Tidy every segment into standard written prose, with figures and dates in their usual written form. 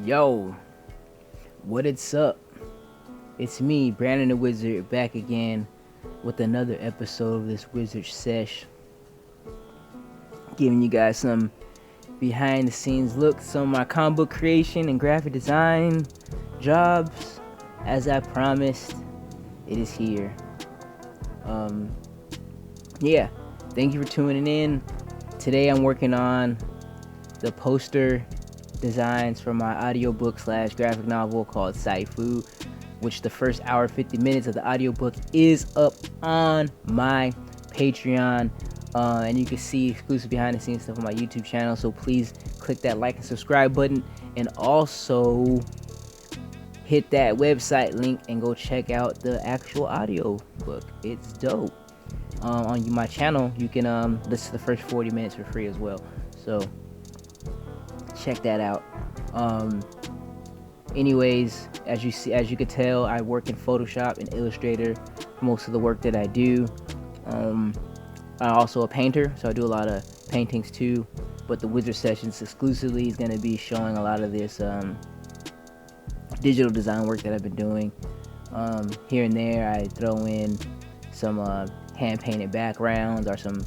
Yo, what it's up? It's me, Brandon the Wizard, back again with another episode of this Wizard Sesh. Giving you guys some behind the scenes looks, some of my comic book creation and graphic design jobs. As I promised, it is here. Yeah, thank you for tuning in. Today I'm working on the poster designs for my audiobook / graphic novel called Saifu, which the first hour 50 minutes of the audiobook is up on my Patreon, and you can see exclusive behind the scenes stuff on my YouTube channel, so please click that like and subscribe button, and also hit that website link and go check out the actual audiobook. It's dope. On my channel you can listen to the first 40 minutes for free as well, so check that out. Anyways, as you could tell, I work in Photoshop and Illustrator for most of the work that I do. I'm also a painter, so I do a lot of paintings too, but the Wizard Sessions exclusively is going to be showing a lot of this digital design work that I've been doing. Here and there I throw in some hand painted backgrounds or some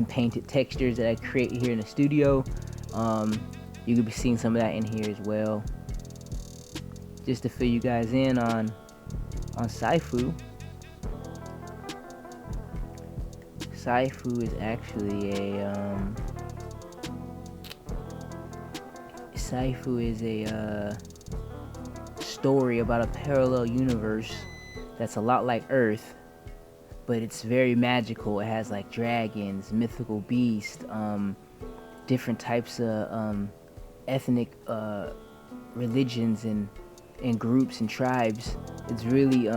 painted textures that I create here in the studio. You could be seeing some of that in here as well. Just to fill you guys in on Saifu. Saifu is actually a story about a parallel universe that's a lot like Earth, but it's very magical. It has like dragons, mythical beasts, different types of ethnic religions and groups and tribes. It's really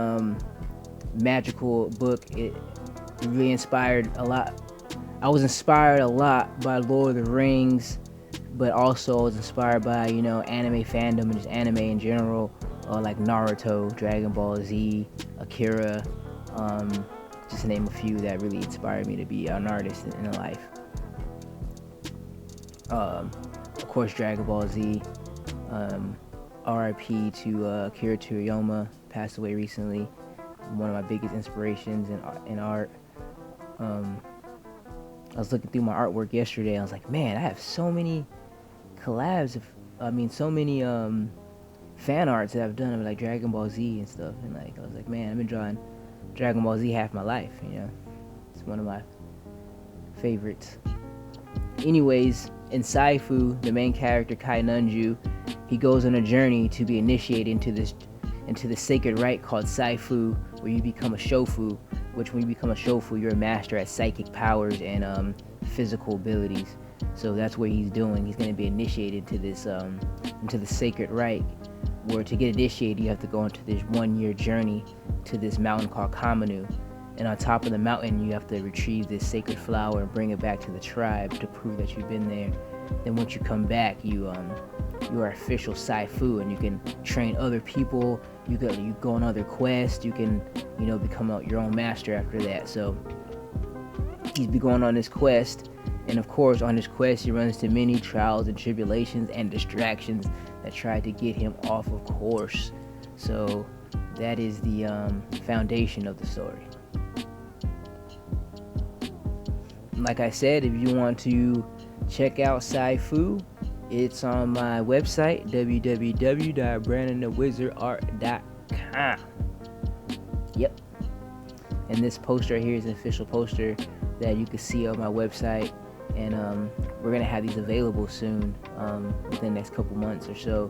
magical book. It really inspired a lot. I was inspired a lot by Lord of the Rings, but also I was inspired by anime fandom and just anime in general, like Naruto, Dragon Ball Z, Akira, just to name a few that really inspired me to be an artist in life. Of course, Dragon Ball Z. R.I.P. to Akira Toriyama, passed away recently. One of my biggest inspirations in art. I was looking through my artwork yesterday. I was like, man, I have so many collabs. So many fan arts that I've done of like Dragon Ball Z and stuff. And like, I was like, man, I've been drawing Dragon Ball Z half my life. It's one of my favorites. Anyways, in Saifu, the main character Kai Nunju, he goes on a journey to be initiated into the sacred rite called Saifu, where you become a shofu. Which, when you become a shofu, you're a master at psychic powers and physical abilities. So that's what he's doing. He's going to be initiated to this into the sacred rite, where to get initiated you have to go into this 1-year journey to this mountain called Kamanu. And on top of the mountain, you have to retrieve this sacred flower and bring it back to the tribe to prove that you've been there. Then once you come back, you are official Saifu, and you can train other people. You go on other quests. You can become your own master after that. So he's be going on this quest, and of course on this quest he runs into many trials and tribulations and distractions that try to get him off of course. So that is the foundation of the story. Like I said, if you want to check out Saifu, it's on my website, www.brandonthewizardart.com. Yep. And this poster right here is an official poster that you can see on my website. And we're going to have these available soon, within the next couple months or so.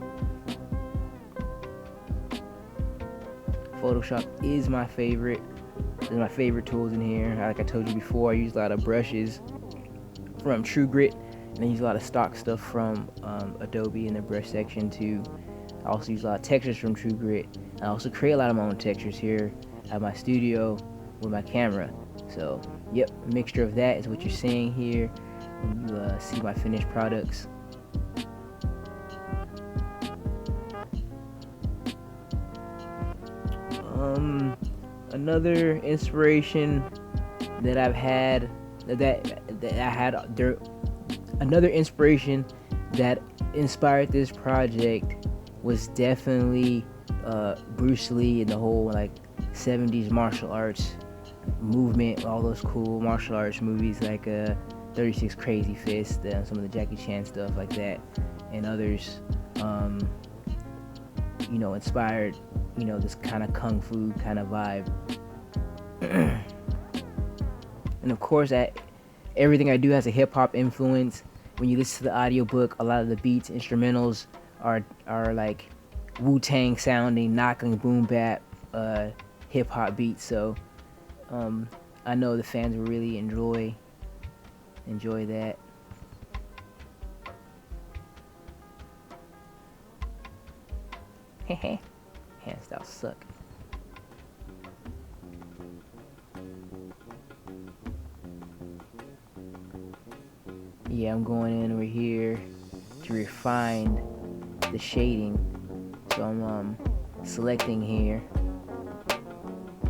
Photoshop is my favorite. It's my favorite tools in here. Like I told you before, I use a lot of brushes from True Grit, and I use a lot of stock stuff from Adobe in the brush section too. I also use a lot of textures from True Grit. I also create a lot of my own textures here at my studio with my camera. So, yep, a mixture of that is what you're seeing here when you see my finished products. Another inspiration that I've had another inspiration that inspired this project was definitely Bruce Lee and the whole like 70s martial arts movement, all those cool martial arts movies like 36 Crazy Fist, some of the Jackie Chan stuff like that, and others, inspired, this kind of kung fu kind of vibe. And of course, everything I do has a hip hop influence. When you listen to the audiobook, a lot of the beats, instrumentals are like Wu-Tang sounding, knocking boom bap, hip hop beats. So I know the fans will really enjoy that. Hehe, hand styles suck. Yeah, I'm going in over here to refine the shading. So I'm selecting here,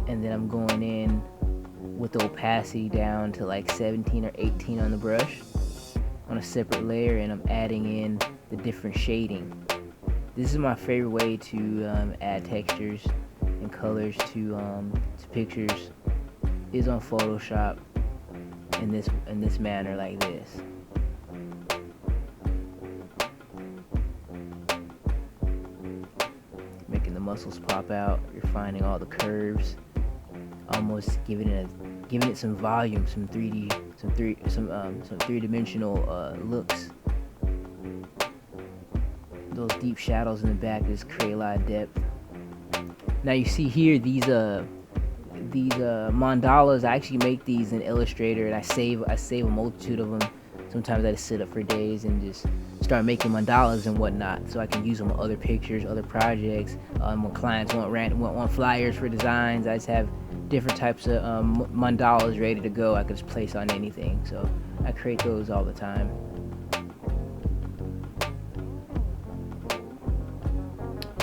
and then I'm going in with the opacity down to like 17 or 18 on the brush on a separate layer, and I'm adding in the different shading. This is my favorite way to add textures and colors to pictures, is on Photoshop in this manner like this. Making the muscles pop out, refining all the curves, almost giving it some volume, some 3D, some three-dimensional looks. Those deep shadows in the back just create a lot of depth. Now you see here these mandalas. I actually make these in Illustrator, and I save a multitude of them. Sometimes I just sit up for days and just start making mandalas and whatnot, so I can use them on other pictures, other projects. When clients want flyers for designs, I just have different types of mandalas ready to go. I could just place on anything, so I create those all the time.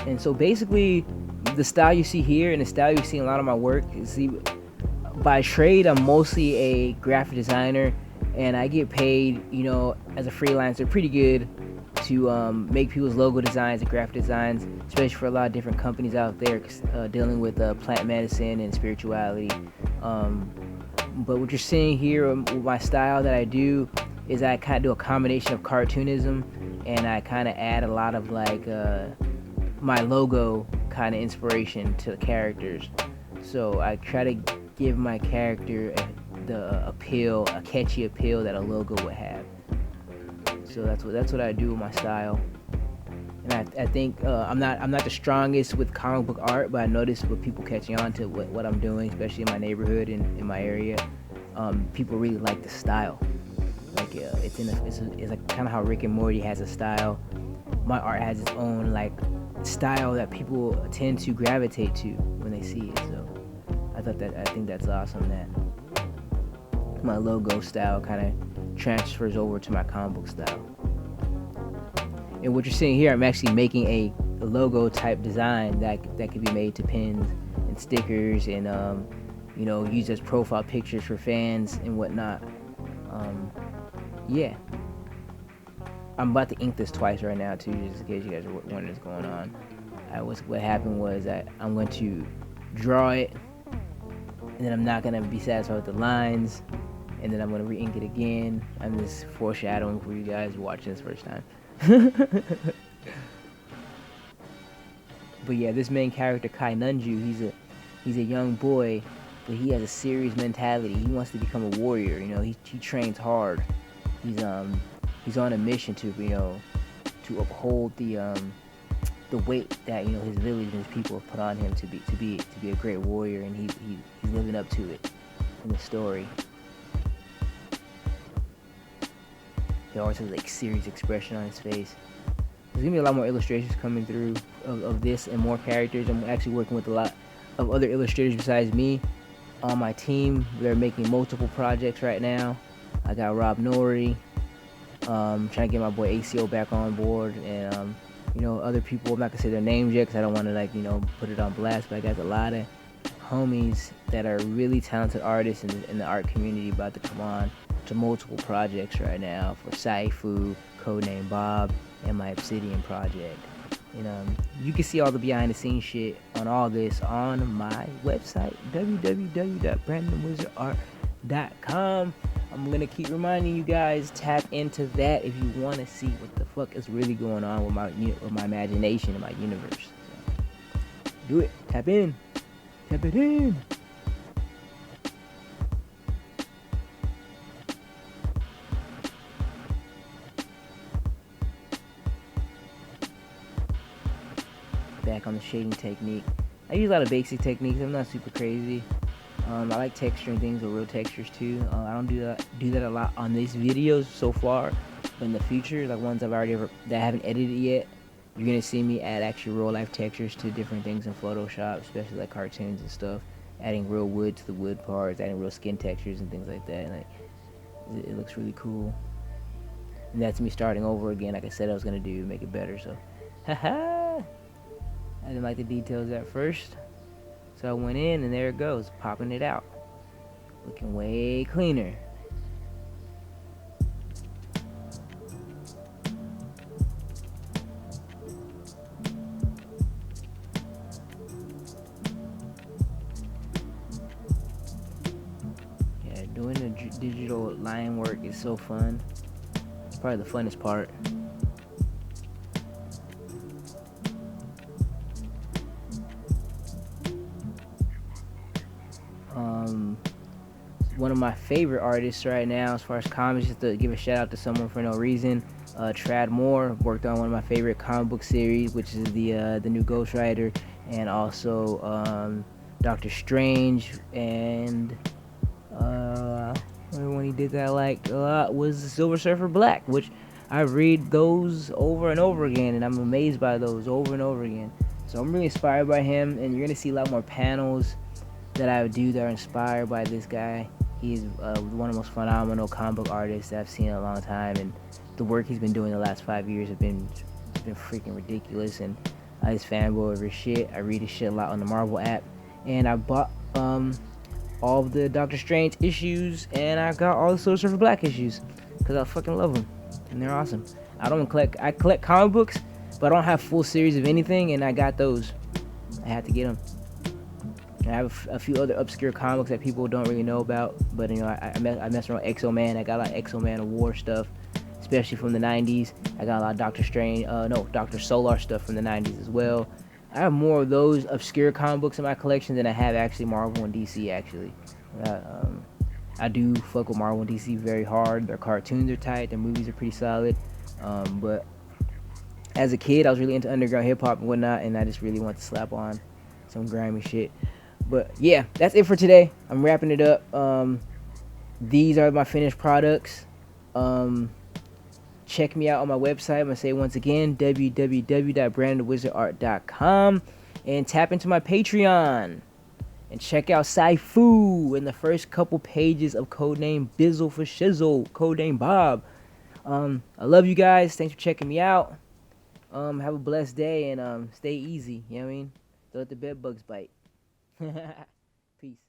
And so basically, the style you see here and the style you see in a lot of my work, by trade, I'm mostly a graphic designer, and I get paid, as a freelancer, pretty good to make people's logo designs and graphic designs, especially for a lot of different companies out there dealing with plant medicine and spirituality. But what you're seeing here with my style that I do is I kind of do a combination of cartoonism, and I kind of add a lot of like my logo kind of inspiration to the characters. So I try to give my character the appeal, a catchy appeal that a logo would have. So that's what I do with my style. And I think I'm not the strongest with comic book art, but I noticed with people catching on to what I'm doing, especially in my neighborhood and in my area, people really like the style. Like it's like kind of how Rick and Morty has a style. My art has its own like style that people tend to gravitate to when they see it. So I think that's awesome that my logo style kind of transfers over to my comic book style. And what you're seeing here, I'm actually making a logo type design that can be made to pins and stickers and used as profile pictures for fans and whatnot. Yeah, I'm about to ink this twice right now too, just in case you guys are wondering what's going on. What happened was I'm going to draw it, and then I'm not gonna be satisfied with the lines, and then I'm gonna re-ink it again. I'm just foreshadowing for you guys watching this first time. But yeah, this main character Kai Nunju, he's a young boy, but he has a serious mentality. He wants to become a warrior. He trains hard. He's on a mission to uphold the weight that his village and his people have put on him to be a great warrior, and he's living up to it in the story. He always has like serious expression on his face. There's gonna be a lot more illustrations coming through of this and more characters. I'm actually working with a lot of other illustrators besides me on my team. They're making multiple projects right now. I got Rob Norrie, trying to get my boy ACO back on board, and other people. I'm not gonna say their names yet because I don't want to put it on blast. But I got a lot of homies that are really talented artists in the art community about to come on to multiple projects right now for Saifu, Codename Bob, and my Obsidian project. And you can see all the behind the scenes shit on all this on my website, www.brandonwizardart.com. I'm gonna keep reminding you guys, tap into that if you want to see what the fuck is really going on with my imagination and my universe. So, do it. Tap in. Tap it in. Back on the shading technique. I use a lot of basic techniques. I'm not super crazy. I like texturing things with real textures too. I don't do that a lot on these videos so far, but in the future, like ones that I haven't edited yet, you're gonna see me add actually real life textures to different things in Photoshop, especially like cartoons and stuff. Adding real wood to the wood parts, adding real skin textures and things like that. And it looks really cool. And that's me starting over again. Like I said, I was gonna do make it better. So, haha. I didn't like the details at first. So I went in and there it goes, popping it out. Looking way cleaner. Yeah, doing the digital line work is so fun. It's probably the funnest part. One of my favorite artists right now as far as comics, just to give a shout out to someone for no reason, Trad Moore worked on one of my favorite comic book series, which is the new Ghost Rider, and also Doctor Strange, and when he did that I liked a lot was Silver Surfer Black, which I read those over and over again, and I'm amazed by those over and over again. So I'm really inspired by him, and you're gonna see a lot more panels that I would do that are inspired by this guy. He's one of the most phenomenal comic book artists that I've seen in a long time, and the work he's been doing the last 5 years has been freaking ridiculous. And I just fanboy over his shit. I read his shit a lot on the Marvel app, and I bought all of the Doctor Strange issues, and I got all the Silver Surfer Black issues because I fucking love them, and they're awesome. I collect comic books, but I don't have full series of anything, and I got those. I had to get them. I have a few other obscure comics that people don't really know about, but you know, I mess around with Exo Man. I got a lot of Exo Man of War stuff, especially from the 90s. I got a lot of Dr. Solar stuff from the 90s as well. I have more of those obscure comic books in my collection than I have actually Marvel and DC actually. I do fuck with Marvel and DC very hard. Their cartoons are tight, their movies are pretty solid. But as a kid, I was really into underground hip hop and whatnot, and I just really want to slap on some grimy shit. But yeah, that's it for today. I'm wrapping it up. These are my finished products. Check me out on my website. I'm gonna say once again, www.brandonwizardart.com, and tap into my Patreon and check out Saifu in the first couple pages of Codename Bizzle for Shizzle, Codename Bob. I love you guys. Thanks for checking me out. Have a blessed day, and stay easy. You know what I mean? Don't let the bed bugs bite. Peace.